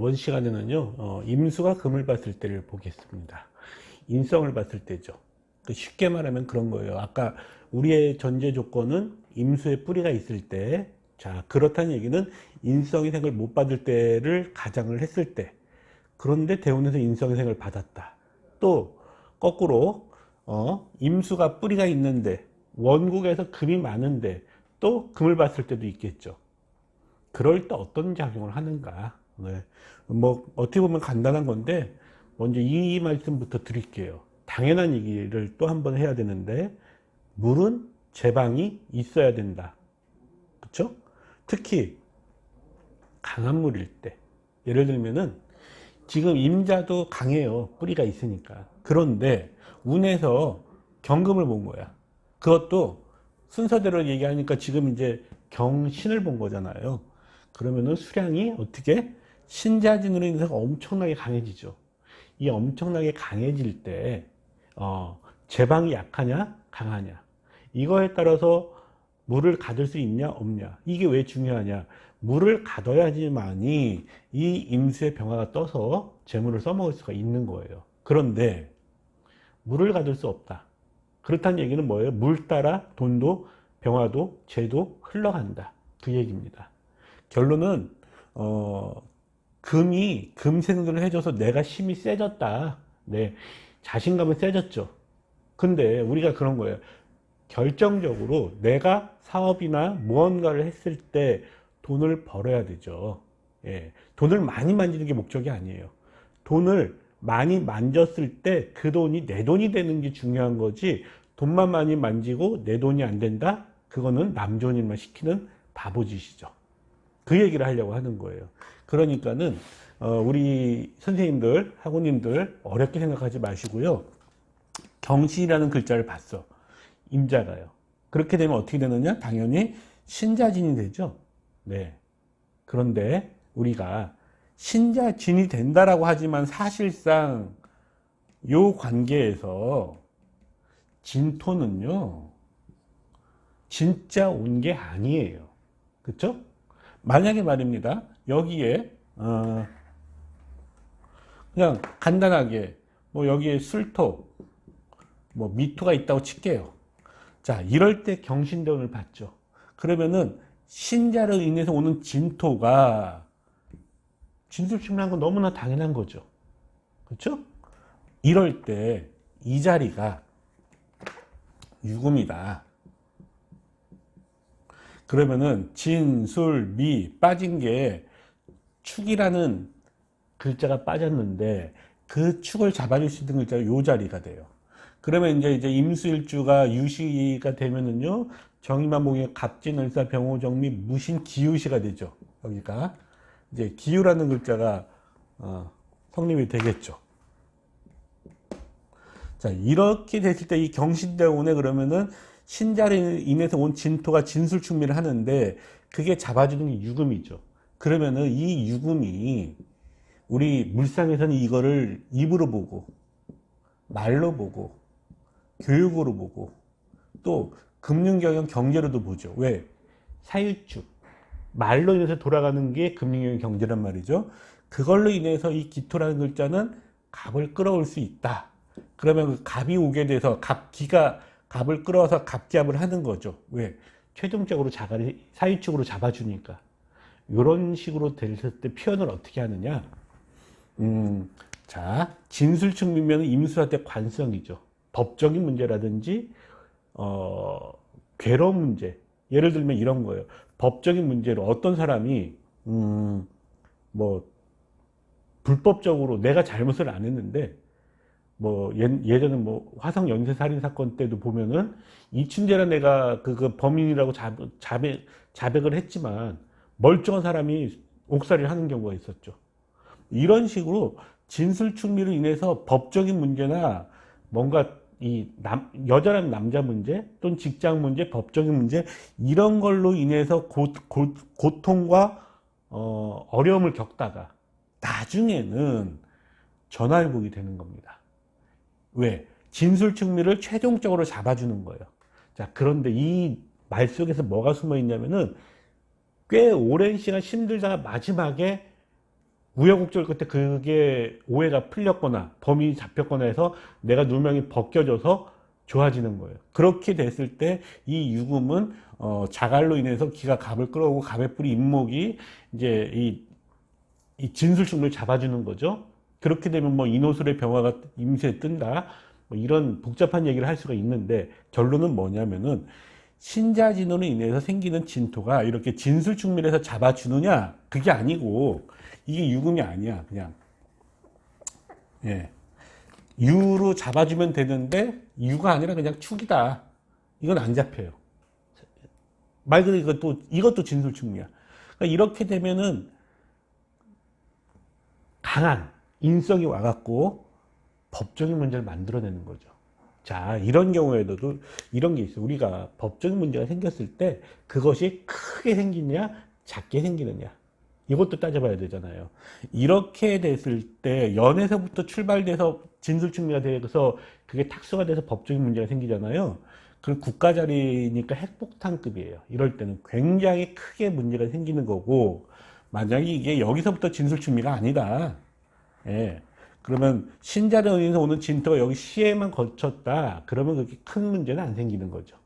이번 시간에는요, 임수가 금을 봤을 때를 보겠습니다. 인성을 봤을 때죠. 쉽게 말하면 그런 거예요. 아까 우리의 전제 조건은 임수의 뿌리가 있을 때, 자, 그렇다는 얘기는 인성의 생을 못 받을 때를 가정을 했을 때, 그런데 대운에서 인성의 생을 받았다. 또, 거꾸로, 임수가 뿌리가 있는데, 원국에서 금이 많은데, 또 금을 봤을 때도 있겠죠. 그럴 때 어떤 작용을 하는가. 네. 뭐 어떻게 보면 간단한 건데 먼저 이 말씀부터 드릴게요. 당연한 얘기를 또 한 번 해야 되는데, 물은 제방이 있어야 된다. 그렇죠? 특히 강한 물일 때, 예를 들면은 지금 임자도 강해요. 뿌리가 있으니까. 그런데 운에서 경금을 본 거야. 그것도 순서대로 얘기하니까 지금 이제 경신을 본 거잖아요. 그러면은 수량이 어떻게 신자진으로 인해서 엄청나게 강해지죠. 이 엄청나게 강해질 때 제방이 약하냐 강하냐, 이거에 따라서 물을 가둘 수 있냐 없냐, 이게 왜 중요하냐. 물을 가둬야지만이 이 임수의 병화가 떠서 재물을 써먹을 수가 있는 거예요. 그런데 물을 가둘 수 없다. 그렇다는 얘기는 뭐예요? 물 따라 돈도 병화도 재도 흘러간다, 그 얘기입니다. 결론은 금이 금생들을 해줘서 내가 힘이 세졌다. 네, 자신감은 세졌죠. 근데 우리가 그런 거예요. 결정적으로 내가 사업이나 무언가를 했을 때 돈을 벌어야 되죠. 예, 돈을 많이 만지는 게 목적이 아니에요. 돈을 많이 만졌을 때 그 돈이 내 돈이 되는 게 중요한 거지, 돈만 많이 만지고 내 돈이 안 된다? 그거는 남존일만 시키는 바보짓이죠. 그 얘기를 하려고 하는 거예요. 그러니까는 우리 선생님들, 학우님들 어렵게 생각하지 마시고요. 경신이라는 글자를 봤어. 임자가요. 그렇게 되면 어떻게 되느냐? 당연히 신자진이 되죠. 네. 그런데 우리가 신자진이 된다라고 하지만 사실상 요 관계에서 진토는요, 진짜 온 게 아니에요. 그쵸? 만약에 말입니다. 여기에 그냥 간단하게 뭐 여기에 술토, 뭐 미토가 있다고 칠게요. 자, 이럴 때 경신대운을 받죠. 그러면은 신자로 인해서 오는 진토가 진술충분한 건 너무나 당연한 거죠. 그렇죠? 이럴 때 이 자리가 유금이다. 그러면은 진, 술, 미 빠진 게 축이라는 글자가 빠졌는데 그 축을 잡아줄 수 있는 글자가 요 자리가 돼요. 그러면 이제 임수일주가 유시가 되면은요, 정의만복의 갑진, 을사, 병호, 정미, 무신, 기유시가 되죠. 여기가 이제 기유라는 글자가 성립이 되겠죠. 자, 이렇게 됐을 때 이 경신대운에 그러면은 신자로 인해서 온 진토가 진술충미를 하는데 그게 잡아주는 게 유금이죠. 그러면은 이 유금이 우리 물상에서는 이거를 입으로 보고, 말로 보고, 교육으로 보고, 또 금융경영 경제로도 보죠. 왜? 사일축, 말로 인해서 돌아가는 게 금융경영 경제란 말이죠. 그걸로 인해서 이 기토라는 글자는 갑을 끌어올 수 있다. 그러면 그 갑이 오게 돼서 갑기가 갑을 끌어와서 갑기합을 하는 거죠. 왜? 최종적으로 자가를 사일축으로 잡아주니까. 이런 식으로 됐을 때 표현을 어떻게 하느냐? 자, 진술충미면 임수한테 관성이죠. 법적인 문제라든지 괴로운 문제. 예를 들면 이런 거예요. 법적인 문제로 어떤 사람이 뭐 불법적으로 내가 잘못을 안 했는데, 뭐 예전에 뭐 화성 연쇄 살인 사건 때도 보면은 이춘재란 애가 그 범인이라고 자백을 했지만 멀쩡한 사람이 옥살이를 하는 경우가 있었죠. 이런 식으로 진술충미로 인해서 법적인 문제나 뭔가 여자라는 남자 문제 또는 직장 문제, 법적인 문제, 이런 걸로 인해서 고통과 어려움을 겪다가 나중에는 전화위복이 되는 겁니다. 왜? 진술충미를 최종적으로 잡아주는 거예요. 자, 그런데 이 말 속에서 뭐가 숨어 있냐면은 꽤 오랜 시간 힘들다가 마지막에 우여곡절 끝에 그게 오해가 풀렸거나 범인이 잡혔거나 해서 내가 누명이 벗겨져서 좋아지는 거예요. 그렇게 됐을 때 이 유금은 자갈로 인해서 기가 갑을 끌어오고 갑의 뿔이 인목이 이제 이 진술충을 잡아주는 거죠. 그렇게 되면 뭐 인호술의 병화가 임수에 뜬다, 뭐 이런 복잡한 얘기를 할 수가 있는데, 결론은 뭐냐면은 신자진으로 인해서 생기는 진토가 이렇게 진술충밀에서 잡아주느냐, 그게 아니고 이게 유금이 아니야. 그냥 예, 유로 잡아주면 되는데 유가 아니라 그냥 축이다. 이건 안 잡혀요. 말 그대로 이것도 진술충미야. 그러니까 이렇게 되면은 강한 인성이 와갖고 법적인 문제를 만들어내는 거죠. 자, 이런 경우에도 이런 게 있어요. 우리가 법적인 문제가 생겼을 때 그것이 크게 생기냐 작게 생기느냐, 이것도 따져봐야 되잖아요. 이렇게 됐을 때 연에서부터 출발돼서 진술충미가 돼서 그게 탁수가 돼서 법적인 문제가 생기잖아요. 그럼 국가 자리니까 핵폭탄급이에요. 이럴 때는 굉장히 크게 문제가 생기는 거고, 만약에 이게 여기서부터 진술충미가 아니다, 예, 그러면 신자를 의해서 오는 진토가 여기 시에만 거쳤다, 그러면 그렇게 큰 문제는 안 생기는 거죠.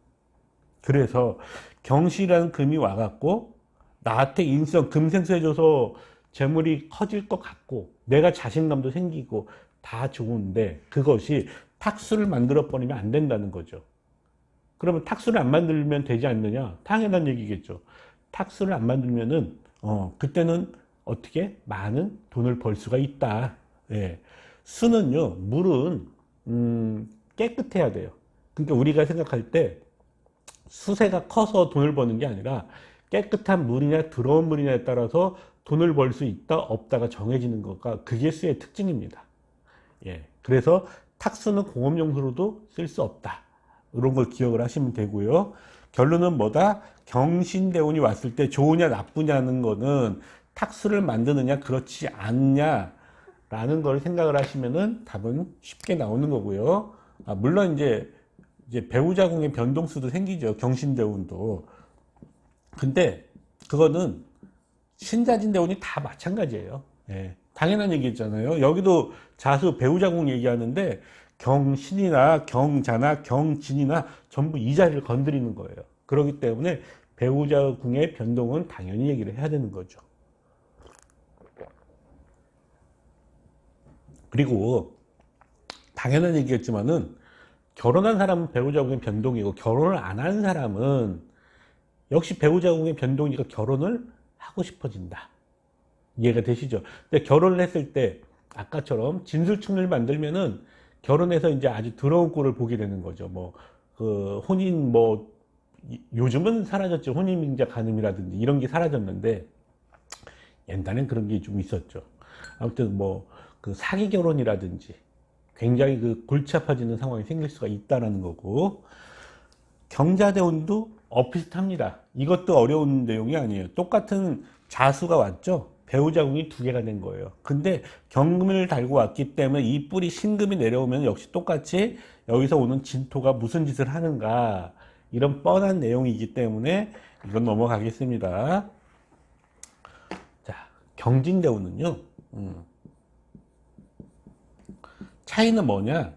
그래서 경실이라는 금이 와갖고 나한테 인성 금생수해줘서 재물이 커질 것 같고 내가 자신감도 생기고 다 좋은데, 그것이 탁수를 만들어 버리면 안 된다는 거죠. 그러면 탁수를 안 만들면 되지 않느냐? 당연한 얘기겠죠. 탁수를 안 만들면은 그때는 어떻게 많은 돈을 벌 수가 있다. 예. 수는요, 물은 깨끗해야 돼요. 그러니까 우리가 생각할 때 수세가 커서 돈을 버는 게 아니라 깨끗한 물이냐 더러운 물이냐에 따라서 돈을 벌 수 있다 없다가 정해지는 거가, 그게 수의 특징입니다. 예. 그래서 탁수는 공업용수로도 쓸 수 없다, 이런 걸 기억을 하시면 되고요. 결론은 뭐다? 경신대운이 왔을 때 좋으냐 나쁘냐는 거는 탁수를 만드느냐 그렇지 않냐 라는 걸 생각을 하시면은 답은 쉽게 나오는 거고요. 물론 이제 배우자궁의 변동수도 생기죠. 경신대운도. 근데 그거는 신자진대운이 다 마찬가지예요. 예, 당연한 얘기잖아요. 여기도 자수 배우자궁 얘기하는데 경신이나 경자나 경진이나 전부 이 자리를 건드리는 거예요. 그렇기 때문에 배우자궁의 변동은 당연히 얘기를 해야 되는 거죠. 그리고 당연한 얘기겠지만은 결혼한 사람은 배우자궁의 변동이고 결혼을 안 한 사람은 역시 배우자궁의 변동이니까 결혼을 하고 싶어진다. 이해가 되시죠? 근데 결혼을 했을 때 아까처럼 진술충을 만들면은 결혼해서 이제 아주 더러운 꼴을 보게 되는 거죠. 그 혼인 요즘은 사라졌죠. 혼인빙자 간음이라든지 이런 게 사라졌는데 옛날엔 그런 게 좀 있었죠. 아무튼 그 사기 결혼이라든지 굉장히 그 골치 아파지는 상황이 생길 수가 있다라는 거고, 경자대운도 비슷합니다. 이것도 어려운 내용이 아니에요. 똑같은 자수가 왔죠. 배우자궁이 두 개가 된 거예요. 근데 경금을 달고 왔기 때문에 이 뿔이 신금이 내려오면 역시 똑같이 여기서 오는 진토가 무슨 짓을 하는가, 이런 뻔한 내용이기 때문에 이건 넘어가겠습니다. 자, 경진대운은요, 차이는 뭐냐?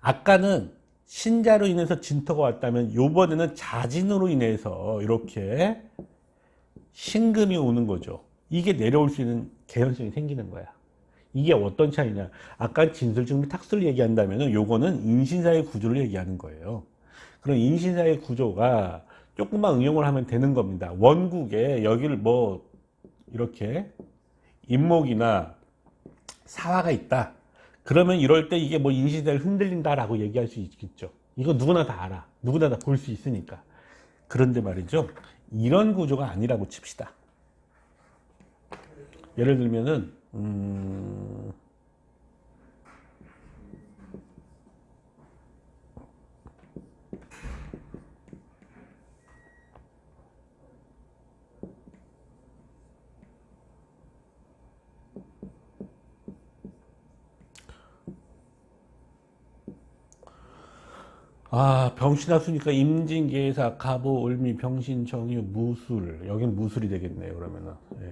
아까는 신자로 인해서 진토가 왔다면 요번에는 자진으로 인해서 이렇게 신금이 오는 거죠. 이게 내려올 수 있는 개연성이 생기는 거야. 이게 어떤 차이냐? 아까 진술증 탁수를 얘기한다면 요거는 인신사의 구조를 얘기하는 거예요. 그럼 인신사의 구조가 조금만 응용을 하면 되는 겁니다. 원국에 여기를 이렇게 인목이나 사화가 있다. 그러면 이럴 때 이게 인신사를 흔들린다라고 얘기할 수 있겠죠. 이거 누구나 다 알아. 누구나 다 볼 수 있으니까. 그런데 말이죠, 이런 구조가 아니라고 칩시다. 예를 들면은 병신합수니까 임진계사, 갑오, 을미, 병신, 정유, 무술. 여긴 무술이 되겠네요, 그러면은. 예.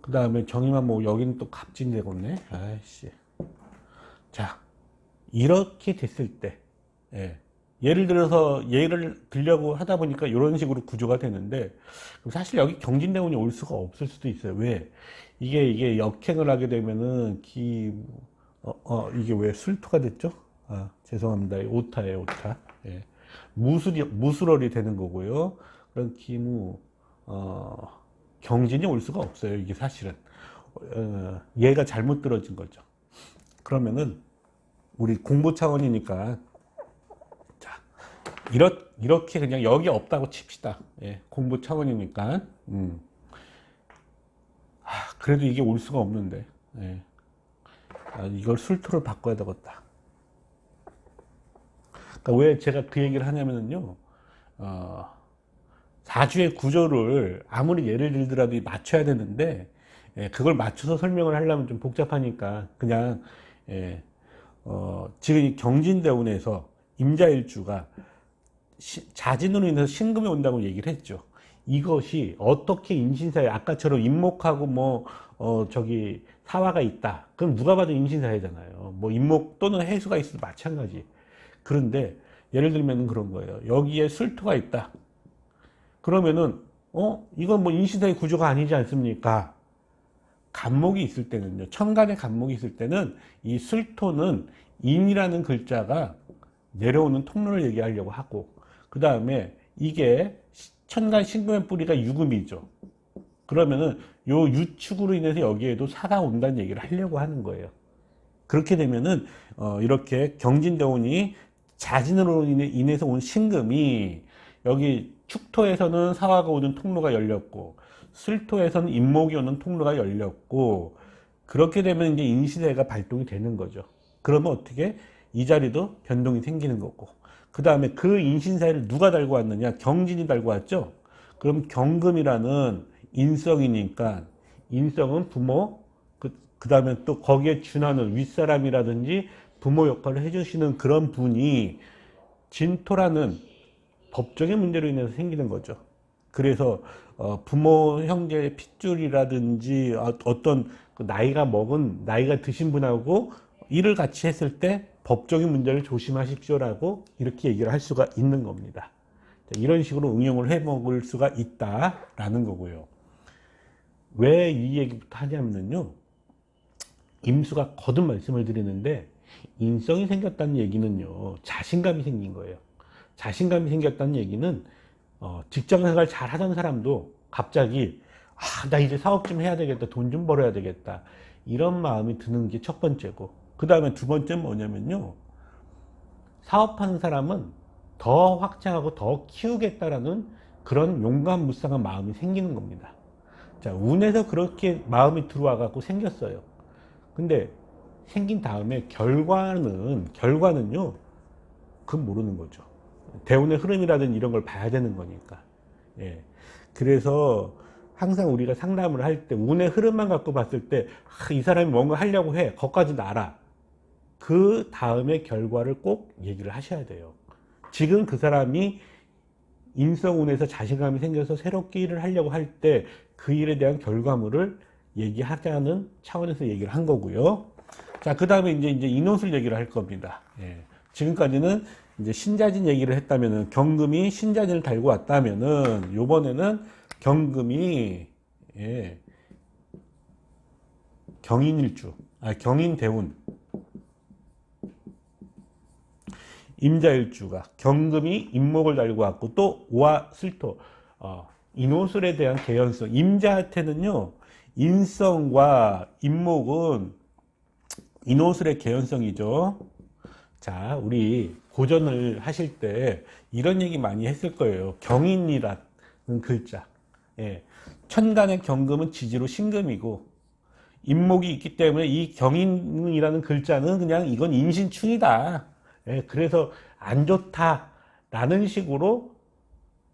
그 다음에 정의만 뭐 여기는 또 갑진이 되겠네. 아이씨. 자, 이렇게 됐을 때, 예. 예를 들어서 예를 들려고 하다 보니까 이런 식으로 구조가 되는데, 사실 여기 경진대운이 올 수가 없을 수도 있어요. 왜? 이게 역행을 하게 되면은 이게 왜 술토가 됐죠? 아, 죄송합니다. 오타예요, 오타. 예. 무술월이 되는 거고요. 그런 기무, 경진이 올 수가 없어요. 이게 사실은. 얘가 잘못 들어진 거죠. 그러면은, 우리 공부 차원이니까, 자, 이렇게 그냥 여기 없다고 칩시다. 예, 공부 차원이니까. 그래도 이게 올 수가 없는데. 예. 이걸 술토를 바꿔야 되겠다. 그러니까 왜 제가 그 얘기를 하냐면요. 사주의 구조를 아무리 예를 들더라도 맞춰야 되는데, 예, 그걸 맞춰서 설명을 하려면 좀 복잡하니까 그냥, 예, 지금 이 경진대운에서 임자일주가 자진으로 인해서 신금이 온다고 얘기를 했죠. 이것이 어떻게 인신사에 아까처럼 임목하고 사화가 있다. 그럼 누가 봐도 인신사회잖아요. 뭐 임목 또는 해수가 있어도 마찬가지. 그런데 예를 들면 그런 거예요. 여기에 술토가 있다. 그러면은 이건 뭐 인신사의 구조가 아니지 않습니까? 간목이 있을 때는요. 천간에 간목이 있을 때는 이 술토는 인이라는 글자가 내려오는 통로를 얘기하려고 하고, 그 다음에 이게 천간 신금의 뿌리가 유금이죠. 그러면은 요 유축으로 인해서 여기에도 사가 온다는 얘기를 하려고 하는 거예요. 그렇게 되면은 이렇게 경진대운이 자진으로 인해서 온 신금이 여기 축토에서는 사화가 오는 통로가 열렸고, 술토에서는 임목이 오는 통로가 열렸고, 그렇게 되면 이제 인신사회가 발동이 되는 거죠. 그러면 어떻게? 이 자리도 변동이 생기는 거고, 그 다음에 그 인신사회를 누가 달고 왔느냐? 경진이 달고 왔죠? 그럼 경금이라는 인성이니까, 인성은 부모, 그 다음에 또 거기에 준하는 윗사람이라든지 부모 역할을 해주시는 그런 분이 진토라는 법적인 문제로 인해서 생기는 거죠. 그래서 부모 형제의 핏줄이라든지 어떤 나이가 드신 분하고 일을 같이 했을 때 법적인 문제를 조심하십시오라고 이렇게 얘기를 할 수가 있는 겁니다. 이런 식으로 응용을 해 먹을 수가 있다라는 거고요. 왜 이 얘기부터 하냐면요. 임수가 거듭 말씀을 드리는데, 인성이 생겼다는 얘기는요, 자신감이 생긴 거예요. 자신감이 생겼다는 얘기는 직장생활 잘 하던 사람도 갑자기 나 이제 사업 좀 해야 되겠다, 돈 좀 벌어야 되겠다, 이런 마음이 드는 게 첫 번째고, 그 다음에 두 번째는 뭐냐면요, 사업하는 사람은 더 확장하고 더 키우겠다라는 그런 용감무쌍한 마음이 생기는 겁니다. 자, 운에서 그렇게 마음이 들어와 갖고 생겼어요. 근데 생긴 다음에 결과는요, 그건 모르는 거죠. 대운의 흐름이라든지 이런 걸 봐야 되는 거니까. 예. 그래서 항상 우리가 상담을 할 때 운의 흐름만 갖고 봤을 때, 이 사람이 뭔가 하려고 해. 거기까지는 알아. 그 다음에 결과를 꼭 얘기를 하셔야 돼요. 지금 그 사람이 인성운에서 자신감이 생겨서 새롭게 일을 하려고 할 때 그 일에 대한 결과물을 얘기하자는 차원에서 얘기를 한 거고요. 자, 그 다음에 이제 인호술 얘기를 할 겁니다. 예. 지금까지는 이제 신자진 얘기를 했다면은, 경금이 신자진을 달고 왔다면은, 요번에는 경금이, 예, 경인대운, 임자일주가 경금이 임목을 달고 왔고, 또 오화 술토, 인호술에 대한 개연성. 임자한테는요, 인성과 임목은 인호술의 개연성이죠. 자, 우리 고전을 하실 때 이런 얘기 많이 했을 거예요. 경인이라는 글자. 예. 천간의 경금은 지지로 신금이고, 임목이 있기 때문에 이 경인이라는 글자는 그냥 이건 인신충이다. 예. 그래서 안 좋다라는 식으로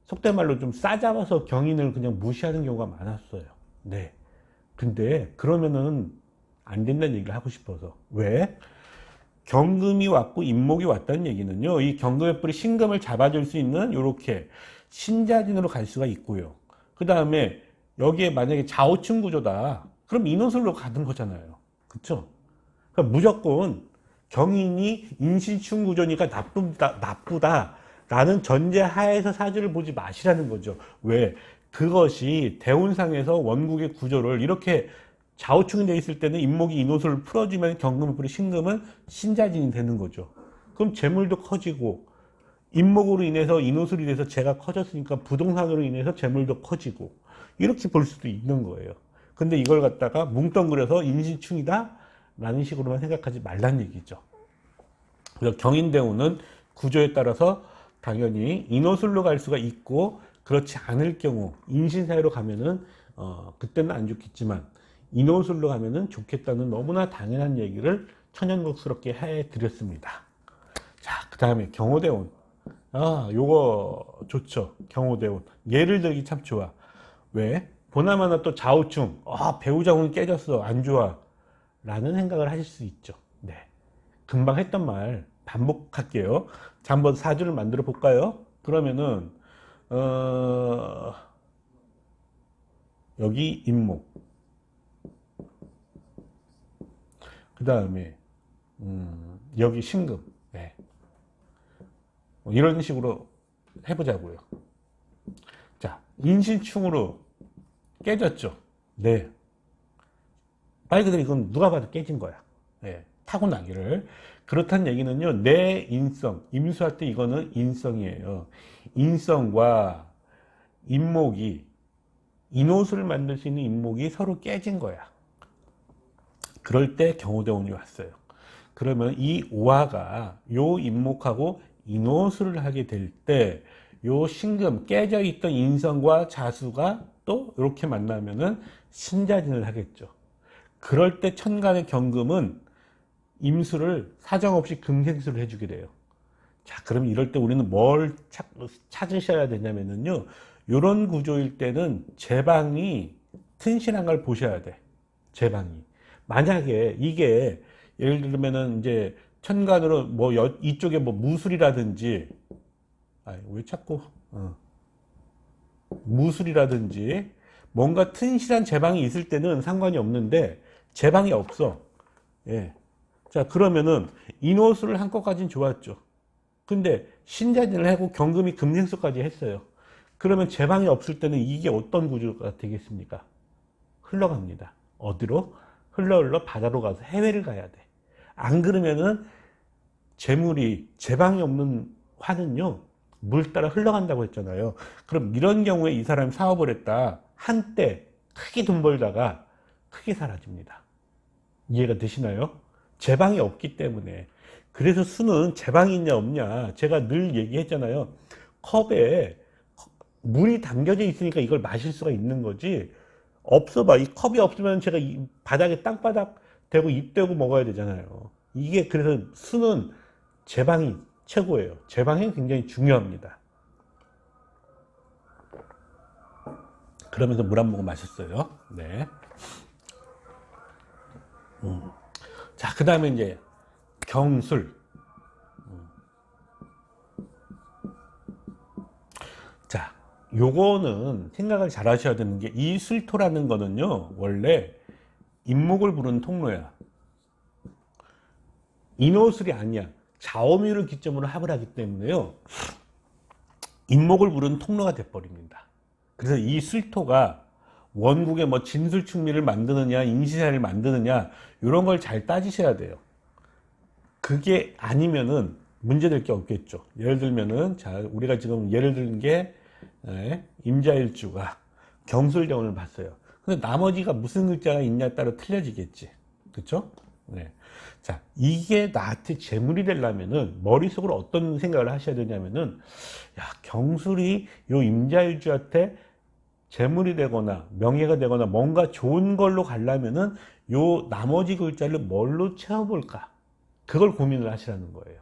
속된 말로 좀 싸잡아서 경인을 그냥 무시하는 경우가 많았어요. 네. 근데 그러면은 안 된다는 얘기를 하고 싶어서. 왜? 경금이 왔고 임목이 왔다는 얘기는요, 이 경금의 뿌리 신금을 잡아줄 수 있는 요렇게 신자진으로 갈 수가 있고요. 그 다음에 여기에 만약에 좌우층 구조다. 그럼 인호술로 가는 거잖아요. 그쵸? 그러니까 무조건 경인이 인신충 구조니까 나쁘다라는 전제 하에서 사주를 보지 마시라는 거죠. 왜? 그것이 대운상에서 원국의 구조를 이렇게 좌우충이 되어 있을 때는 인목이 인호술을 풀어주면 경금을 풀이 신금은 신자진이 되는 거죠. 그럼 재물도 커지고, 인목으로 인해서 인호술이 돼서 재가 커졌으니까 부동산으로 인해서 재물도 커지고, 이렇게 볼 수도 있는 거예요. 근데 이걸 갖다가 뭉뚱그려서 인신충이다 라는 식으로만 생각하지 말란 얘기죠. 그래서 경인대운은 구조에 따라서 당연히 인호술로 갈 수가 있고, 그렇지 않을 경우 인신사회로 가면은 그때는 안 좋겠지만 인호술로 가면은 좋겠다는 너무나 당연한 얘기를 천연국스럽게 해드렸습니다. 자, 그 다음에 경호대운. 요거 좋죠. 경호대운. 예를 들기 참 좋아. 왜? 보나마나 또 좌우충. 배우자운 깨졌어. 안 좋아. 라는 생각을 하실 수 있죠. 네. 금방 했던 말 반복할게요. 자, 한번 사주를 만들어 볼까요? 그러면은, 여기 인목. 그 다음에, 여기 신금. 네. 이런 식으로 해보자고요. 자, 인신충으로 깨졌죠. 네. 말 그대로 이건 누가 봐도 깨진 거야. 네. 타고나기를. 그렇다는 얘기는요, 내 인성, 임수할 때 이거는 인성이에요. 인성과 인목이, 인호수를 만들 수 있는 인목이 서로 깨진 거야. 그럴 때 경호대운이 왔어요. 그러면 이 오화가 요 인목하고 인호수를 하게 될 때, 요 신금, 깨져 있던 인성과 자수가 또 이렇게 만나면은 신자진을 하겠죠. 그럴 때 천간의 경금은 임수를 사정없이 금생수를 해주게 돼요. 자, 그럼 이럴 때 우리는 뭘 찾으셔야 되냐면요, 요런 구조일 때는 제방이 튼실한 걸 보셔야 돼. 제방이. 만약에 이게 예를 들면은 이제 천간으로 뭐 이쪽에 뭐 무술이라든지, 왜 자꾸 무술이라든지 뭔가 튼실한 제방이 있을 때는 상관이 없는데 제방이 없어. 예. 자, 그러면은 인호수를 한것까지는 좋았죠. 근데 신자진을 하고 경금이 금생수까지 했어요. 그러면 제방이 없을 때는 이게 어떤 구조가 되겠습니까? 흘러갑니다. 어디로? 흘러 바다로 가서 해외를 가야 돼. 안 그러면은 재물이, 제방이 없는 화는요, 물 따라 흘러간다고 했잖아요. 그럼 이런 경우에 이 사람이 사업을 했다. 한때 크게 돈 벌다가 크게 사라집니다. 이해가 되시나요? 제방이 없기 때문에. 그래서 수는 제방이 있냐 없냐, 제가 늘 얘기했잖아요. 컵에 물이 담겨져 있으니까 이걸 마실 수가 있는 거지, 없어 봐. 이 컵이 없으면 제가 이 바닥에 땅바닥 대고 입 대고 먹어야 되잖아요. 이게 그래서 수는 제방이 최고예요. 제방이 굉장히 중요합니다. 그러면서 물 한 모금 마셨어요. 네. 자, 그 다음에 이제 경술. 자, 요거는 생각을 잘 하셔야 되는 게, 이 술토라는 거는요, 원래 인목을 부르는 통로야. 인호술이 아니야. 좌오묘를 기점으로 합을 하기 때문에요, 인목을 부르는 통로가 돼버립니다. 그래서 이 술토가 원국의 뭐 진술충미를 만드느냐, 인시사를 만드느냐, 이런 걸 잘 따지셔야 돼요. 그게 아니면은 문제될 게 없겠죠. 예를 들면은, 자, 우리가 지금 예를 드는 게, 임자일주가 경술대운을 봤어요. 근데 나머지가 무슨 글자가 있냐에 따라 틀려지겠지. 그쵸? 네. 자, 이게 나한테 재물이 되려면은 머릿속으로 어떤 생각을 하셔야 되냐면은, 야, 경술이 요 임자일주한테 재물이 되거나 명예가 되거나 뭔가 좋은 걸로 가려면은 요 나머지 글자를 뭘로 채워볼까? 그걸 고민을 하시라는 거예요.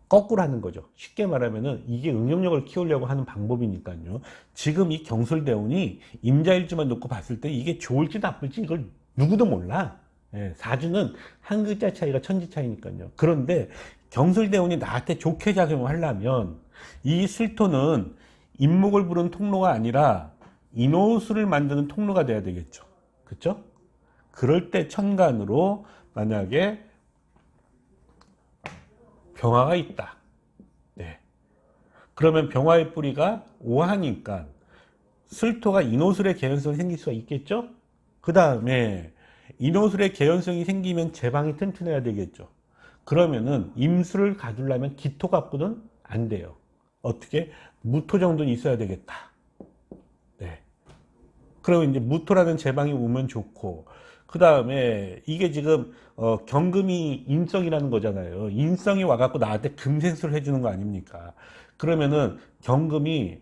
거꾸로 하는 거죠. 쉽게 말하면은 이게 응용력을 키우려고 하는 방법이니까요. 지금 이 경술대운이 임자일주만 놓고 봤을 때 이게 좋을지 나쁠지 이걸 누구도 몰라. 예, 사주는 한 글자 차이가 천지 차이니까요. 그런데 경술대운이 나한테 좋게 작용을 하려면 이 술토는 인목을 부른 통로가 아니라 인호수를 만드는 통로가 돼야 되겠죠. 그렇죠? 그럴 때 천간으로 만약에 병화가 있다. 네. 그러면 병화의 뿌리가 오하니까 술토가 인호술의 개연성이 생길 수가 있겠죠? 그 다음에 인호술의 개연성이 생기면 제방이 튼튼해야 되겠죠. 그러면은 임수를 가두려면 기토갑부는 안 돼요. 어떻게? 무토 정도는 있어야 되겠다. 네. 그러면 이제 무토라는 제방이 오면 좋고, 그 다음에 이게 지금 경금이 인성이라는 거잖아요. 인성이 와갖고 나한테 금생수를 해주는 거 아닙니까? 그러면은 경금이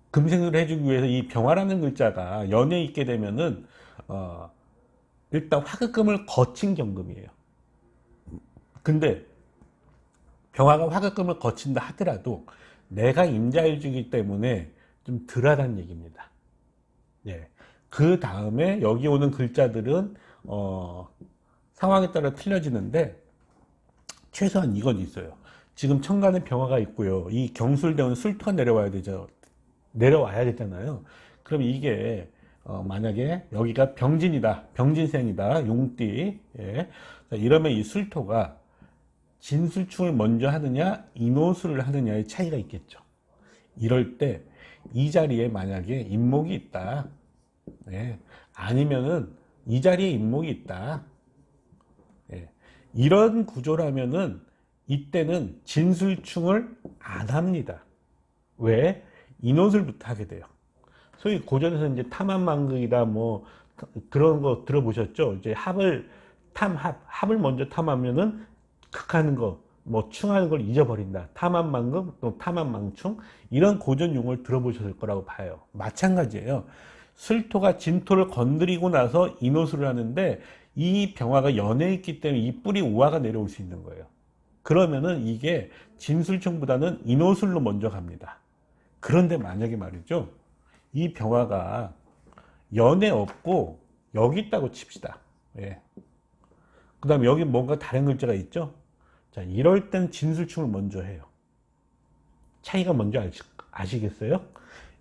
금생수를 해주기 위해서 이 병화라는 글자가 연에 있게 되면은 일단 화극금을 거친 경금이에요. 근데 병화가 화극금을 거친다 하더라도 내가 임자일주이기 때문에 좀 덜하다는 얘기입니다. 예. 그 다음에 여기 오는 글자들은 상황에 따라 틀려지는데 최소한 이건 있어요. 지금 천간에 병화가 있고요. 이 경술대원 술토가 내려와야 되잖아요. 그럼 이게 만약에 여기가 병진이다, 병진생이다, 용띠. 예. 자, 이러면 이 술토가 진술충을 먼저 하느냐 인호술을 하느냐의 차이가 있겠죠. 이럴 때 이 자리에 만약에 인목이 있다, 예. 아니면은 이 자리에 인목이 있다, 예. 이런 구조라면은 이때는 진술충을 안 합니다. 왜? 인호술부터 하게 돼요. 소위 고전에서 이제 탐합만극이다 뭐 그런 거 들어보셨죠? 이제 합을 먼저 탐하면은 극하는 거, 뭐 충하는 걸 잊어버린다. 탐합만극, 또 탐합망충, 이런 고전 용어를 들어보셨을 거라고 봐요. 마찬가지예요. 술토가 진토를 건드리고 나서 인호술을 하는데 이 병화가 연에 있기 때문에 이 뿌리 우화가 내려올 수 있는 거예요. 그러면은 이게 진술충보다는 인호술로 먼저 갑니다. 그런데 만약에 말이죠, 이 병화가 연에 없고 여기 있다고 칩시다. 예. 그 다음에 여기 뭔가 다른 글자가 있죠. 자, 이럴 땐 진술충을 먼저 해요. 차이가 뭔지 아시겠어요?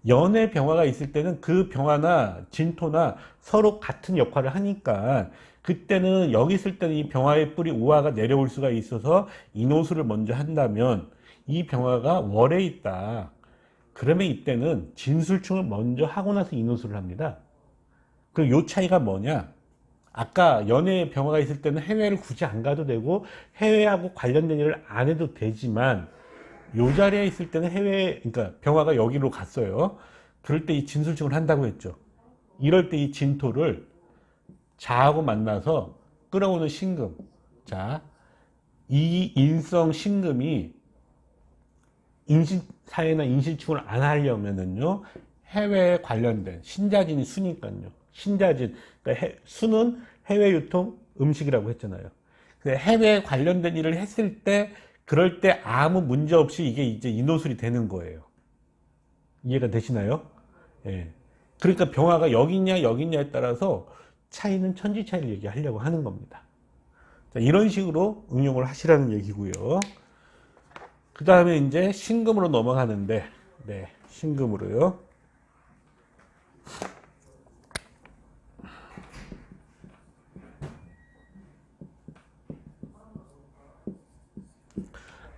연의 병화가 있을 때는 그 병화나 진토나 서로 같은 역할을 하니까 그때는 여기 있을 때는 이 병화의 뿌리 우화가 내려올 수가 있어서 인호수를 먼저 한다면 이 병화가 월에 있다. 그러면 이때는 진술충을 먼저 하고 나서 인호수를 합니다. 그리고 요 차이가 뭐냐? 아까 연애에 병화가 있을 때는 해외를 굳이 안 가도 되고 해외하고 관련된 일을 안 해도 되지만 요 자리에 있을 때는 그러니까 병화가 여기로 갔어요. 그럴 때 이 진술충을 한다고 했죠. 이럴 때 이 진토를 자하고 만나서 끌어오는 신금. 자, 이 인성 신금이 인신사회나 인신충을 안 하려면은요, 해외에 관련된 신자진이 수니까요. 신자진, 그러니까 수는 해외 유통 음식이라고 했잖아요. 해외에 관련된 일을 했을 때, 그럴 때 아무 문제 없이 이게 이제 인호술이 되는 거예요. 이해가 되시나요? 예. 그러니까 병화가 여기 있냐 여기 있냐에 따라서 차이는 천지 차이를 얘기하려고 하는 겁니다. 자, 이런 식으로 응용을 하시라는 얘기고요. 그 다음에 이제 신금으로 넘어가는데, 네, 신금으로요.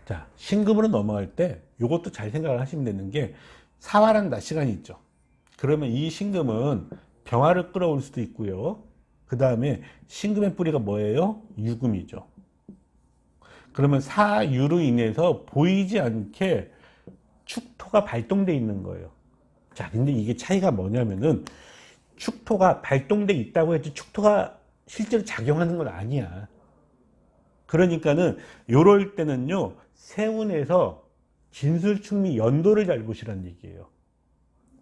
자, 신금으로 넘어갈 때 이것도 잘 생각을 하시면 되는 게 사화라는 낮 시간이 있죠. 그러면 이 신금은 병화를 끌어올 수도 있고요. 그 다음에 신금의 뿌리가 뭐예요? 유금이죠. 그러면 사유로 인해서 보이지 않게 축토가 발동돼 있는 거예요. 자, 근데 이게 차이가 뭐냐면은 축토가 발동돼 있다고 해도 축토가 실제로 작용하는 건 아니야. 그러니까는 요럴 때는요, 세운에서 진술충미 연도를 잘 보시라는 얘기예요.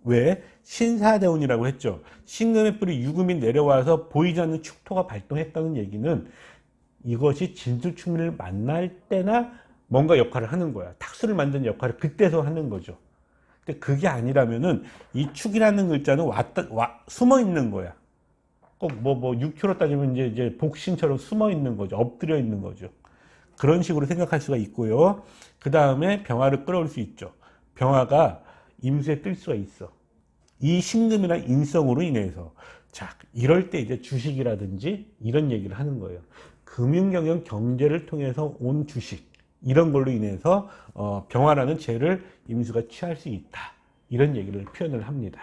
왜? 신사대운이라고 했죠. 신금의 뿌리 유금이 내려와서 보이지 않는 축토가 발동했다는 얘기는 이것이 진술충미를 만날 때나 뭔가 역할을 하는 거야. 탁수를 만드는 역할을 그때서 하는 거죠. 근데 그게 아니라면은 이 축이라는 글자는 숨어 있는 거야. 꼭 6km 따지면 이제 복신처럼 숨어 있는 거죠. 엎드려 있는 거죠. 그런 식으로 생각할 수가 있고요. 그 다음에 병화를 끌어올 수 있죠. 병화가 임수에 뜰 수가 있어. 이 신금이나 인성으로 인해서. 자, 이럴 때 이제 주식이라든지 이런 얘기를 하는 거예요. 금융경영 경제를 통해서 온 주식, 이런 걸로 인해서 병화라는 재를 임수가 취할 수 있다. 이런 얘기를 표현을 합니다.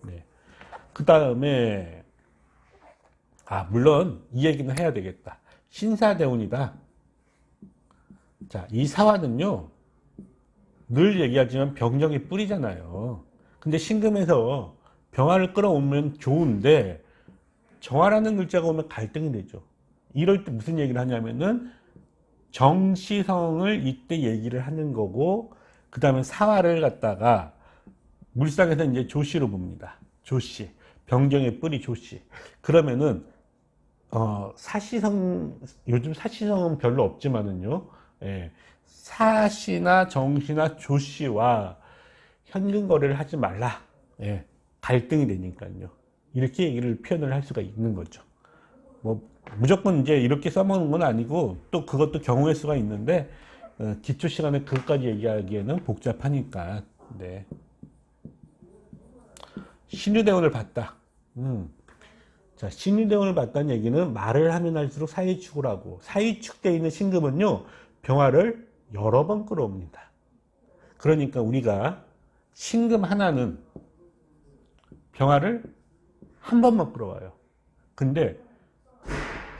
네. 그 다음에 물론 이 얘기는 해야 되겠다. 신사대운이다. 자, 이 사화는요, 늘 얘기하지만 병정의 뿌리잖아요. 근데 신금에서 병화를 끌어오면 좋은데 정화라는 글자가 오면 갈등이 되죠. 이럴 때 무슨 얘기를 하냐면은 정시성을 이때 얘기를 하는 거고, 그 다음에 사화를 갖다가 물상에서 이제 조씨로 봅니다. 조씨, 병정의 뿌리 조씨. 그러면은 사시성, 요즘 사시성은 별로 없지만은요, 예, 사시나 정시나 조씨와 현금 거래를 하지 말라. 예, 갈등이 되니까요. 이렇게 얘기를 표현을 할 수가 있는 거죠. 뭐 무조건 이제 이렇게 써먹는 건 아니고, 또 그것도 경우의 수가 있는데 기초 시간에 그것까지 얘기하기에는 복잡하니까. 네. 신유대운을 봤다. 자, 신유대운을 봤다는 얘기는 말을 하면 할수록 사이축을 하고, 사이축되어 있는 신금은요, 병화를 여러 번 끌어옵니다. 그러니까 우리가 신금 하나는 병화를 한 번만 끌어와요. 근데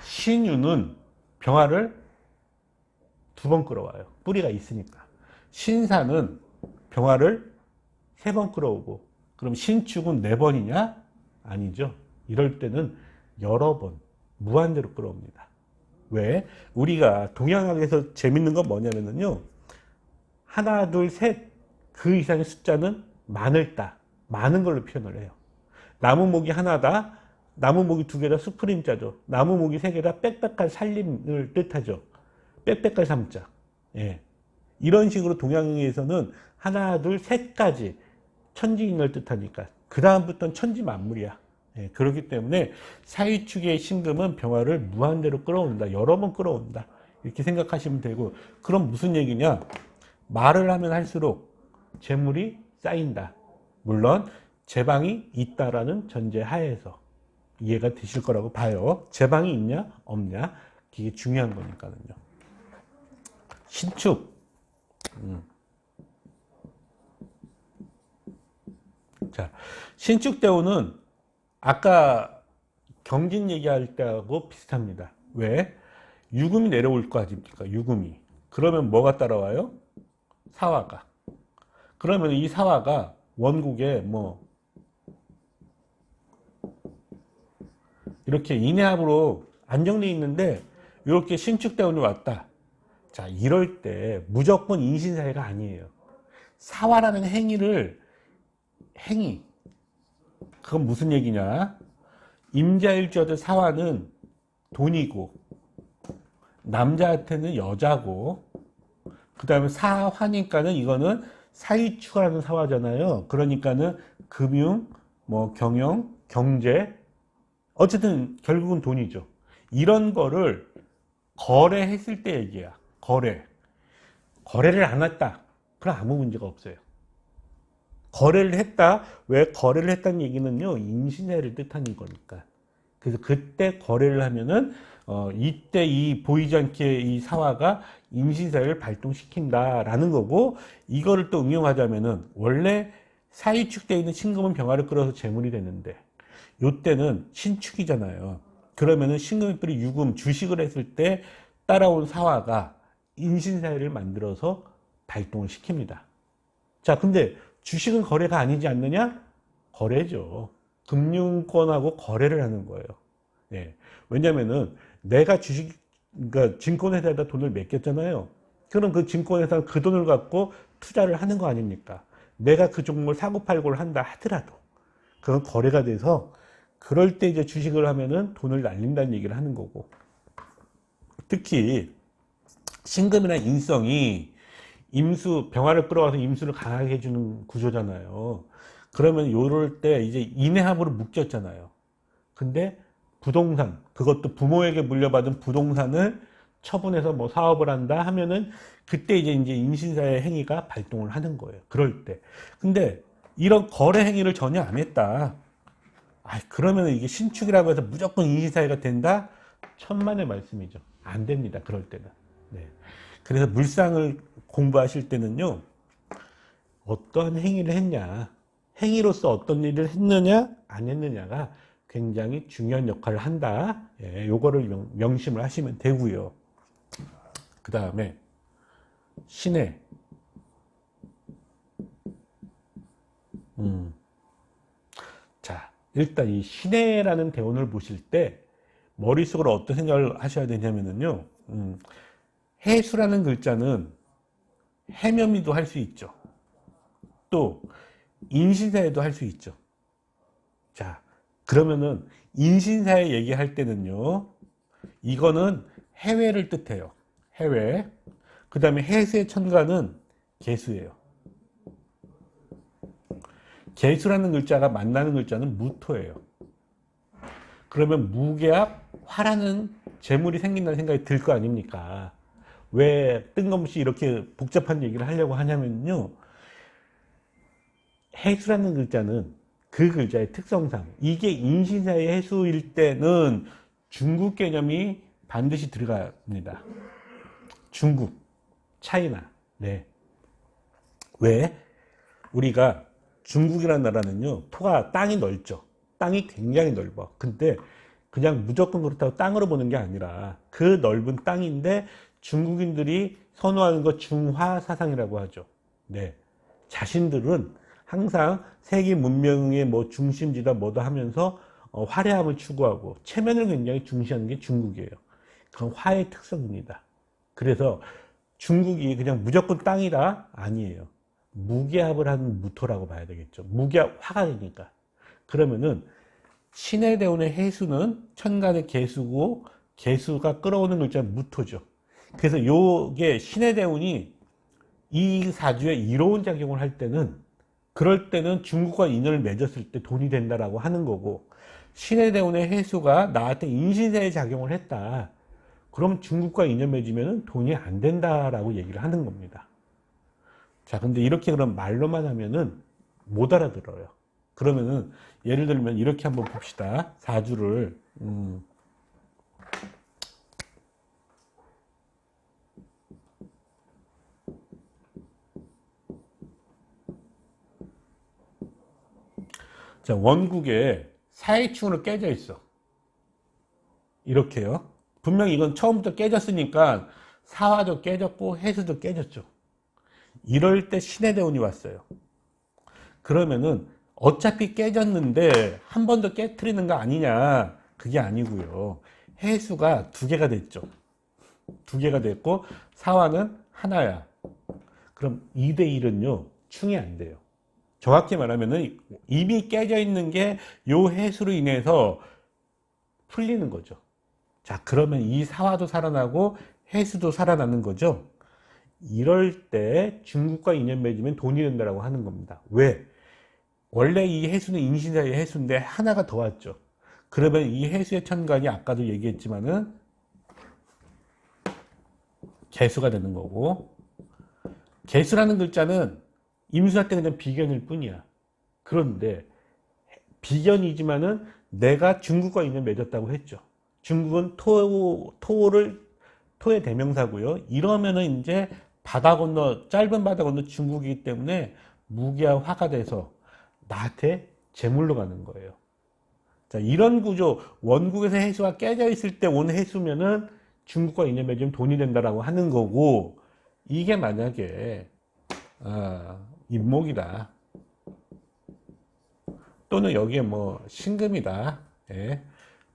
신유는 병화를 두 번 끌어와요. 뿌리가 있으니까. 신사는 병화를 세 번 끌어오고, 그럼 신축은 네 번이냐? 아니죠. 이럴 때는 여러 번, 무한대로 끌어옵니다. 왜? 우리가 동양학에서 재밌는 건 뭐냐면요, 하나, 둘, 셋, 그 이상의 숫자는 많을다, 많은 걸로 표현을 해요. 나무목이 하나다, 나무목이 두 개다, 수프림자죠. 나무목이 세 개다, 빽빽한 살림을 뜻하죠. 빽빽한 삼자. 예. 이런 식으로 동양에서는 하나, 둘, 셋까지 천지인을 뜻하니까 그 다음부터는 천지만물이야. 예. 그렇기 때문에 사유축의 신금은 병화를 무한대로 끌어온다. 여러 번 끌어온다. 이렇게 생각하시면 되고, 그럼 무슨 얘기냐? 말을 하면 할수록 재물이 쌓인다. 물론 재방이 있다라는 전제 하에서 이해가 되실 거라고 봐요. 재방이 있냐 없냐, 이게 중요한 거니까요. 신축. 자, 신축대운은 아까 경진 얘기할 때하고 비슷합니다. 왜? 유금이 내려올 거 아닙니까? 유금이. 그러면 뭐가 따라와요? 사화가. 그러면 이 사화가 원국에 뭐 이렇게 인해합으로 안정되어 있는데 이렇게 신축대운이 왔다. 자, 이럴 때 무조건 인신사회가 아니에요. 사화라는 행위, 그건 무슨 얘기냐? 임자일주하던 사화는 돈이고, 남자한테는 여자고, 그 다음에 사화니까는 이거는 사이축하는 사화잖아요. 그러니까는 금융, 뭐 경영, 경제, 어쨌든 결국은 돈이죠. 이런 거를 거래했을 때 얘기야. 거래를 안 했다. 그럼 아무 문제가 없어요. 거래를 했다. 왜 거래를 했다는 얘기는요, 인신해를 뜻하는 거니까. 그래서 그때 거래를 하면은 이때 이 보이지 않게 이 사화가 인신사회를 발동시킨다라는 거고, 이거를 또 응용하자면은 원래 사유축되어 있는 신금은 병화를 끌어서 재물이 되는데 요때는 신축이잖아요. 그러면은 신금의 뿌리 유금, 주식을 했을 때 따라온 사화가 인신사회를 만들어서 발동을 시킵니다. 자, 근데 주식은 거래가 아니지 않느냐? 거래죠. 금융권하고 거래를 하는 거예요. 예. 왜냐면은 내가 그러니까 증권회사에다 돈을 맡겼잖아요. 그럼 그 증권회사는 그 돈을 갖고 투자를 하는 거 아닙니까? 내가 그 종목을 사고팔고를 한다 하더라도 그건 거래가 돼서, 그럴 때 이제 주식을 하면은 돈을 날린다는 얘기를 하는 거고, 특히 신금이나 인성이 병화를 끌어와서 임수를 강하게 해주는 구조잖아요. 그러면 요럴 때 이제 인해합으로 묶였잖아요. 근데 부동산, 그것도 부모에게 물려받은 부동산을 처분해서 뭐 사업을 한다 하면은 그때 이제 인신사의 행위가 발동을 하는 거예요. 그럴 때. 근데 이런 거래 행위를 전혀 안 했다. 그러면 이게 신축이라고 해서 무조건 인신사회가 된다? 천만의 말씀이죠. 안 됩니다. 그럴 때는. 네. 그래서 물상을 공부하실 때는요, 어떤 행위를 했냐, 행위로서 어떤 일을 했느냐, 안 했느냐가 굉장히 중요한 역할을 한다. 예, 요거를 명심을 하시면 되고요. 그 다음에 신해. 자, 일단 이 신해라는 대운을 보실 때 머릿속으로 어떤 생각을 하셔야 되냐면요. 해수라는 글자는 해면미도 할 수 있죠. 또 인신사에도 할 수 있죠. 자, 그러면은 인신사에 얘기할 때는요, 이거는 해외를 뜻해요. 해외. 그 다음에 해수의 천간은 개수예요. 개수라는 글자가 만나는 글자는 무토예요. 그러면 무계합 화라는 재물이 생긴다는 생각이 들 거 아닙니까? 왜 뜬금없이 이렇게 복잡한 얘기를 하려고 하냐면요, 해수라는 글자는 그 글자의 특성상 이게 인신사의 해수일 때는 중국 개념이 반드시 들어갑니다. 중국, 차이나. 네. 왜? 우리가 중국이라는 나라는요, 토가 땅이 넓죠. 땅이 굉장히 넓어. 근데 그냥 무조건 그렇다고 땅으로 보는 게 아니라 그 넓은 땅인데 중국인들이 선호하는 거 중화 사상이라고 하죠. 네. 자신들은 항상 세계 문명의 뭐 중심지다 뭐다 하면서 화려함을 추구하고 체면을 굉장히 중시하는 게 중국이에요. 그건 화의 특성입니다. 그래서 중국이 그냥 무조건 땅이다? 아니에요. 무게합을 하는 무토라고 봐야 되겠죠. 무게합 화가 되니까. 그러면은 신의 대운의 해수는 천간의 개수고 개수가 끌어오는 글자 무토죠. 그래서 요게 신의 대운이 이 사주에 이로운 작용을 할 때는, 그럴 때는 중국과 인연을 맺었을 때 돈이 된다라고 하는 거고, 신의 대운의 해수가 나한테 인신사에 작용을 했다. 그럼 중국과 인연 맺으면 돈이 안 된다라고 얘기를 하는 겁니다. 자, 근데 이렇게 그럼 말로만 하면은 못 알아들어요. 그러면은 예를 들면 이렇게 한번 봅시다. 사주를 자, 원국에 사회충으로 깨져 있어. 이렇게요. 분명히 이건 처음부터 깨졌으니까 사화도 깨졌고 해수도 깨졌죠. 이럴 때 신의 대운이 왔어요. 그러면은 어차피 깨졌는데 한 번 더 깨트리는 거 아니냐? 그게 아니고요. 해수가 두 개가 됐죠. 두 개가 됐고 사화는 하나야. 그럼 2대 1은요, 충이 안 돼요. 정확히 말하면은 이미 깨져 있는 게 요 해수로 인해서 풀리는 거죠. 자, 그러면 이 사화도 살아나고 해수도 살아나는 거죠. 이럴 때 중국과 인연 맺으면 돈이 된다고 하는 겁니다. 왜? 원래 이 해수는 인신사의 해수인데 하나가 더 왔죠. 그러면 이 해수의 천간이 아까도 얘기했지만은 개수가 되는 거고, 개수라는 글자는 임수할 때 그냥 비견일 뿐이야. 그런데 비견이지만은 내가 중국과 인연 맺었다고 했죠. 중국은 토의 대명사고요. 이러면은 이제 바다 건너, 짧은 바다 건너 중국이기 때문에 무기와 화가 돼서 나한테 제물로 가는 거예요. 자, 이런 구조, 원국에서 해수가 깨져 있을 때 온 해수면은 중국과 인연 맺으면 돈이 된다라고 하는 거고, 이게 만약에 임목이다, 또는 여기에 뭐 신금이다. 예.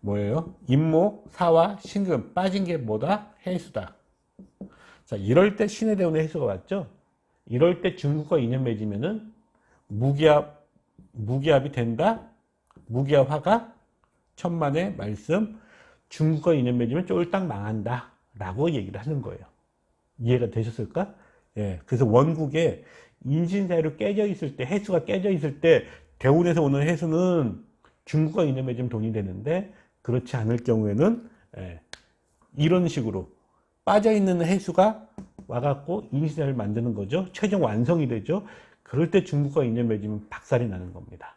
뭐예요? 임목, 사화, 신금 빠진 게 뭐다? 해수다. 자, 이럴 때 신의 대운의 해수가 왔죠. 이럴 때 중국과 인연 맺으면은 무기합이 된다. 무기합화가 천만의 말씀. 중국과 인연 맺으면 쫄딱 망한다 라고 얘기를 하는 거예요. 이해가 되셨을까? 예. 그래서 원국에 인신사회로 깨져 있을 때, 해수가 깨져 있을 때 대운에서 오는 해수는 중국과 인연 맺으면 돈이 되는데, 그렇지 않을 경우에는 이런 식으로 빠져있는 해수가 와갖고 임시사를 만드는 거죠. 최종 완성이 되죠. 그럴 때 중국과 인연 맺으면 박살이 나는 겁니다.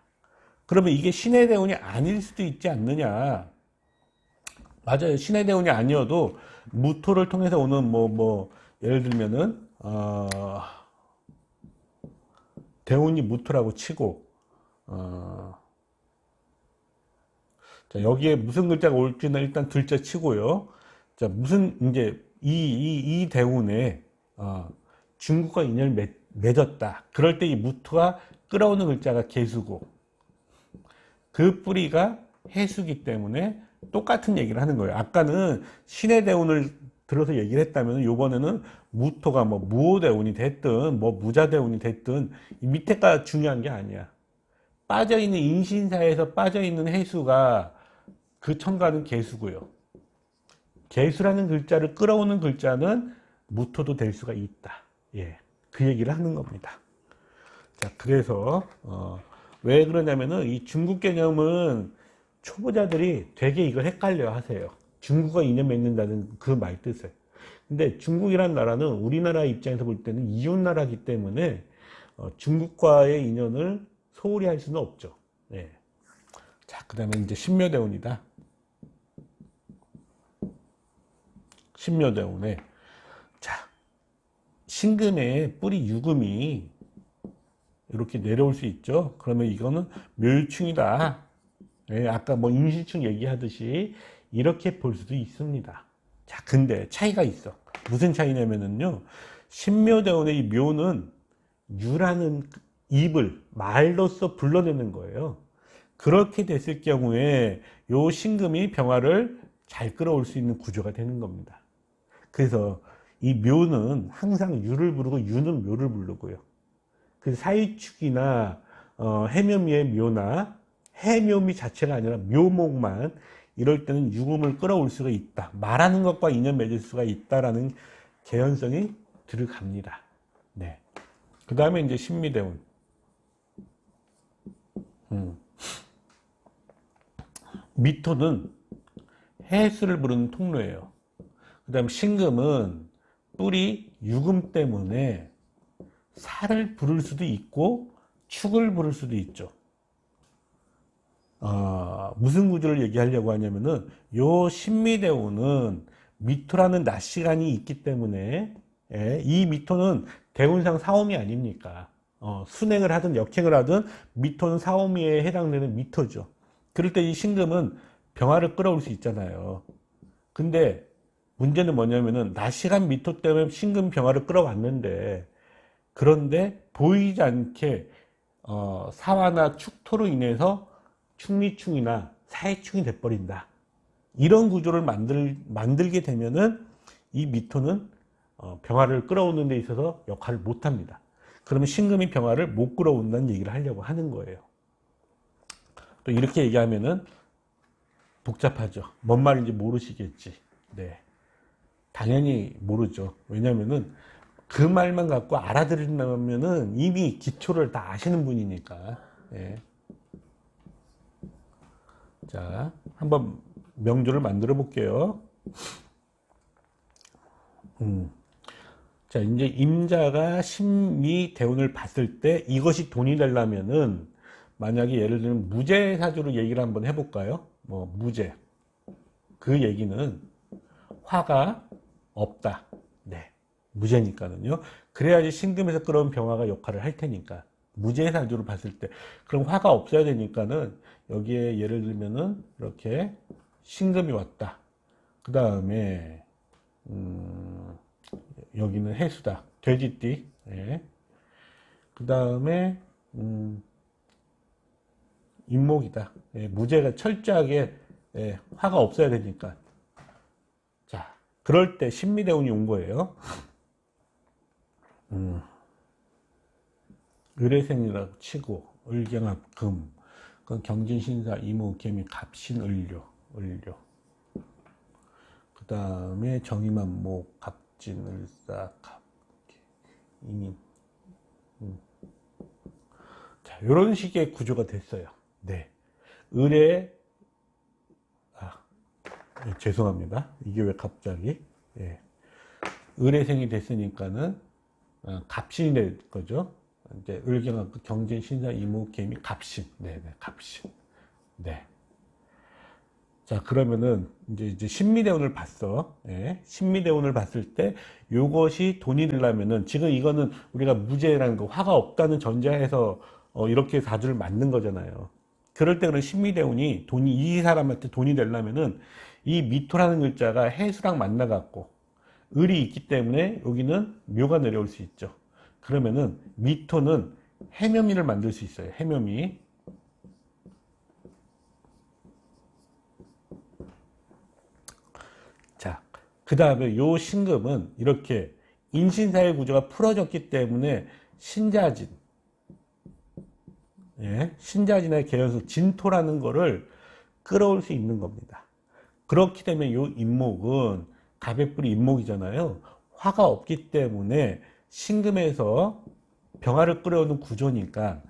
그러면 이게 신의 대운이 아닐 수도 있지 않느냐. 맞아요. 신의 대운이 아니어도 무토를 통해서 오는 예를 들면은 대운이 무토라고 치고 자, 여기에 무슨 글자가 올지는 일단 둘째 치고요. 자, 무슨 이제 이 대운에 중국과 인연을 맺었다. 그럴 때 이 무토가 끌어오는 글자가 개수고 그 뿌리가 해수기 때문에 똑같은 얘기를 하는 거예요. 아까는 신의 대운을 들어서 얘기를 했다면 요번에는 무토가 무오대운이 됐든 무자대운이 됐든 이 밑에가 중요한 게 아니야. 빠져있는 인신사에서 빠져있는 해수가 그 천간은 개수고요. 개수라는 글자를 끌어오는 글자는 무토도 될 수가 있다. 예, 그 얘기를 하는 겁니다. 자, 그래서 왜 그러냐면은 이 중국 개념은 초보자들이 되게 이걸 헷갈려 하세요. 중국과 인연 맺는다는 그 말 뜻을. 근데 중국이란 나라는 우리나라 입장에서 볼 때는 이웃나라이기 때문에 중국과의 인연을 소홀히 할 수는 없죠. 예. 자, 그 다음에 이제 신묘대운이다. 신묘대운에 자, 신금의 뿌리 유금이 이렇게 내려올 수 있죠. 그러면 이거는 묘유충이다. 예, 아까 임신충 얘기하듯이 이렇게 볼 수도 있습니다. 자, 근데 차이가 있어. 무슨 차이냐면은요, 신묘대운의 이 묘는 유라는 입을 말로써 불러내는 거예요. 그렇게 됐을 경우에 요 신금이 병화를 잘 끌어올 수 있는 구조가 되는 겁니다. 그래서 이 묘는 항상 유를 부르고 유는 묘를 부르고요. 그래서 사유축이나 해묘미의 묘나 해묘미 자체가 아니라 묘목만 이럴 때는 유금을 끌어올 수가 있다. 말하는 것과 인연 맺을 수가 있다라는 개연성이 들어갑니다. 네. 그 다음에 이제 신미대운. 미토는 해수를 부르는 통로예요. 그 다음에 신금은 뿌리 유금 때문에 살을 부를 수도 있고 축을 부를 수도 있죠. 무슨 구조를 얘기하려고 하냐면은 요 신미대운은 미토라는 낮 시간이 있기 때문에 이 미토는 대운상 사오미 아닙니까? 순행을 하든 역행을 하든 미토는 사오미에 해당되는 미토죠. 그럴 때 이 신금은 병화를 끌어올 수 있잖아요. 근데 문제는 뭐냐면은 낮 시간 미토 때문에 신금 병화를 끌어왔는데 그런데 보이지 않게 사화나 축토로 인해서 충리충이나 사해충이 돼버린다. 이런 구조를 만들게 되면은 이 미토는 병화를 끌어오는 데 있어서 역할을 못합니다. 그러면 신금이 병화를 못 끌어온다는 얘기를 하려고 하는 거예요. 또 이렇게 얘기하면은 복잡하죠. 뭔 말인지 모르시겠지. 네. 당연히 모르죠. 왜냐면은 그 말만 갖고 알아들으려면은 이미 기초를 다 아시는 분이니까. 네. 자, 한번 명조를 만들어 볼게요. 자, 이제 임자가 신미 대운을 봤을 때 이것이 돈이 되려면은 만약에 예를 들면 무제 사주로 얘기를 한번 해볼까요? 무제. 그 얘기는 화가 없다. 네. 무제니까는요. 그래야지 신금에서 끌어온 병화가 역할을 할 테니까. 무제 사주로 봤을 때. 그럼 화가 없어야 되니까는 여기에 예를 들면은 이렇게 신금이 왔다. 그 다음에 여기는 해수다. 돼지띠. 예. 그 다음에 임목이다. 예. 무제가 철저하게 화가 없어야 되니까. 자, 그럴 때 신미대운이 온 거예요. 을해생이라고 치고 을경합 금, 그 경진신사 이무 개미 갑신 을료. 그 다음에 정의만 목 갑진 을사 갑 인임. 자, 이런 식의 구조가 됐어요. 네. 을에 죄송합니다. 이게 왜 갑자기? 예. 을해생이 됐으니까는 갑신이 될 거죠. 이제 을경합 경제 신사 이목 개미 갑신. 네, 갑신. 네. 자, 그러면은 이제 신미대운을 봤어. 예, 신미대운을 봤을 때 요것이 돈이 되려면은 지금 이거는 우리가 무죄라는 거 화가 없다는 전제하에서 이렇게 사주를 만든 거잖아요. 그럴 때 그런 신미대운이 돈이 이 사람한테 돈이 되려면은 이 미토라는 글자가 해수랑 만나갖고 을이 있기 때문에 여기는 묘가 내려올 수 있죠. 그러면은 미토는 해묘미를 만들 수 있어요. 해묘미. 자, 그 다음에 요 신금은 이렇게 인신사회 구조가 풀어졌기 때문에 신자진, 예, 신자진의 개연수 진토라는 거를 끌어올 수 있는 겁니다. 그렇기 때문에 요 인목은 갑의 뿔이 인목이잖아요. 화가 없기 때문에 신금에서 병화를 끌어오는 구조니까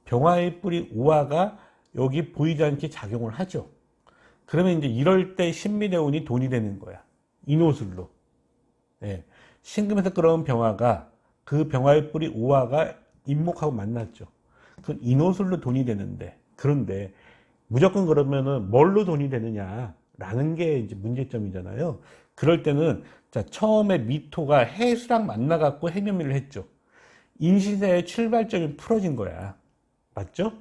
병화의 뿔이 오화가 여기 보이지 않게 작용을 하죠. 그러면 이제 이럴 때 신미대운이 돈이 되는 거야. 인호술로. 예. 신금에서 끌어온 병화가 그 병화의 뿔이 오화가 인목하고 만났죠. 그 인호술로 돈이 되는데, 그런데 무조건 그러면은 뭘로 돈이 되느냐라는 게 이제 문제점이잖아요. 그럴 때는 자, 처음에 미토가 해수랑 만나갖고 해묘미를 했죠. 인신사의 출발점이 풀어진 거야. 맞죠?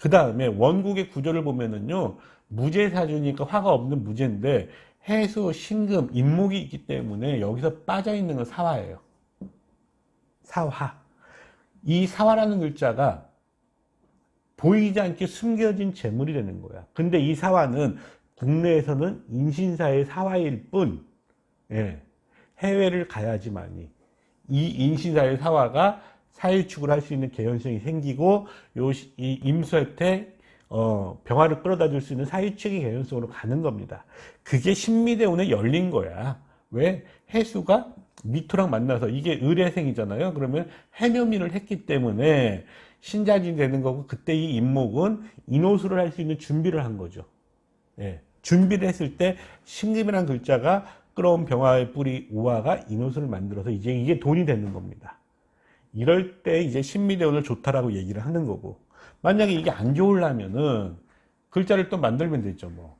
그 다음에 원국의 구조를 보면은요, 무제사주니까 화가 없는 무제인데 해수, 신금, 인목이 있기 때문에 여기서 빠져있는 건 사화예요. 사화. 이 사화라는 글자가 보이지 않게 숨겨진 재물이 되는 거야. 근데 이 사화는 국내에서는 인신사의 사화일 뿐, 예, 해외를 가야지만이 이 인신사의 사화가 사일축을 할 수 있는 개연성이 생기고 이 임수할 때 병화를 끌어다 줄 수 있는 사일축의 개연성으로 가는 겁니다. 그게 신미대운에 열린 거야. 왜? 해수가 미토랑 만나서 이게 을해생이잖아요. 그러면 해묘미를 했기 때문에 신자진이 되는 거고, 그때 이 인목은 인호수를 할 수 있는 준비를 한 거죠. 예. 준비를 했을 때 신금이라는 글자가 끌어온 병화의 뿌리 우화가 인호수를 만들어서 이제 이게 돈이 되는 겁니다. 이럴 때 이제 신미대운을 좋다라고 얘기를 하는 거고, 만약에 이게 안 좋으려면은 글자를 또 만들면 되죠, 뭐.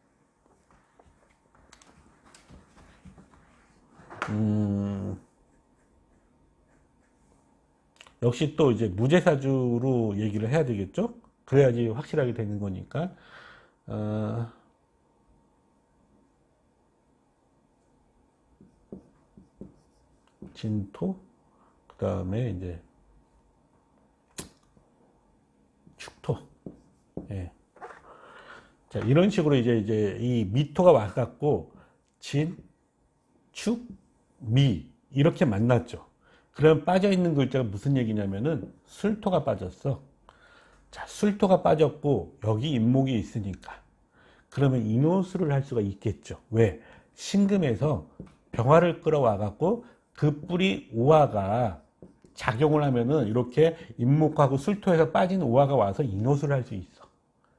역시 또 이제 무제사주로 얘기를 해야 되겠죠? 그래야지 확실하게 되는 거니까. 진토, 그 다음에 이제 축토. 예. 자, 이런 식으로 이제 이 미토가 와갖고 진, 축, 미 이렇게 만났죠. 그럼 빠져있는 글자가 무슨 얘기냐면은 술토가 빠졌어. 자, 술토가 빠졌고 여기 인목이 있으니까 그러면 인호수를 할 수가 있겠죠. 왜? 신금에서 병화를 끌어와 갖고 그 뿌리 오화가 작용을 하면은 이렇게 인목하고 술토에서 빠진 오화가 와서 인호수를 할 수 있어.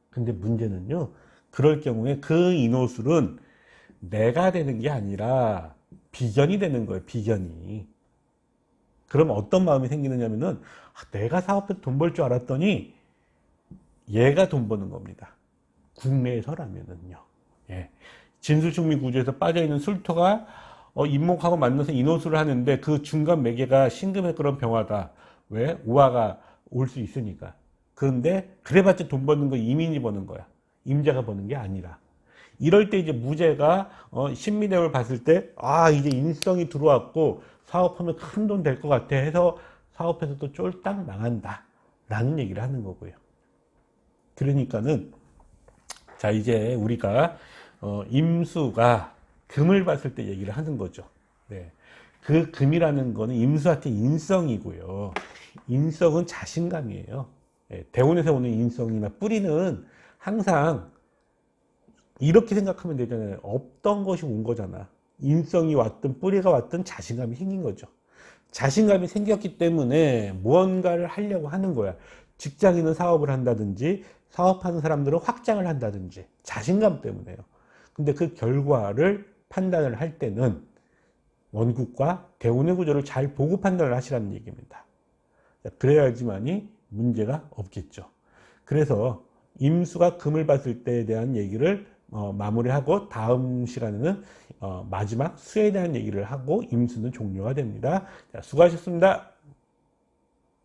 근데 문제는요, 그럴 경우에 그 인호술은 내가 되는 게 아니라 비견이 되는 거예요. 비견이. 그럼 어떤 마음이 생기느냐면은 내가 사업해서 돈 벌 줄 알았더니 얘가 돈 버는 겁니다. 국내에서라면은요. 예. 진술충미 구조에서 빠져있는 술토가 인목하고 만나서 인호수를 하는데 그 중간 매개가 신금의 그런 병화다. 왜? 우화가 올 수 있으니까. 그런데 그래봤자 돈 버는 거 이민이 버는 거야. 임자가 버는 게 아니라. 이럴 때 이제 무죄가 신미대운을 봤을 때 이제 인성이 들어왔고 사업하면 큰 돈 될 것 같아 해서 사업해서 또 쫄딱 망한다 라는 얘기를 하는 거고요. 그러니까는 자, 이제 우리가 임수가 금을 봤을 때 얘기를 하는 거죠. 네. 그 금이라는 거는 임수한테 인성이고요. 인성은 자신감이에요. 네. 대운에서 오는 인성이나 뿌리는 항상 이렇게 생각하면 되잖아요. 없던 것이 온 거잖아. 인성이 왔든 뿌리가 왔든 자신감이 생긴 거죠. 자신감이 생겼기 때문에 무언가를 하려고 하는 거야. 직장인은 사업을 한다든지 사업하는 사람들은 확장을 한다든지 자신감 때문에요. 근데 그 결과를 판단을 할 때는 원국과 대운의 구조를 잘 보고 판단을 하시라는 얘기입니다. 그래야지만이 문제가 없겠죠. 그래서 임수가 금을 봤을 때에 대한 얘기를 마무리하고 다음 시간에는 마지막 수에 대한 얘기를 하고 임수는 종료가 됩니다. 자, 수고하셨습니다.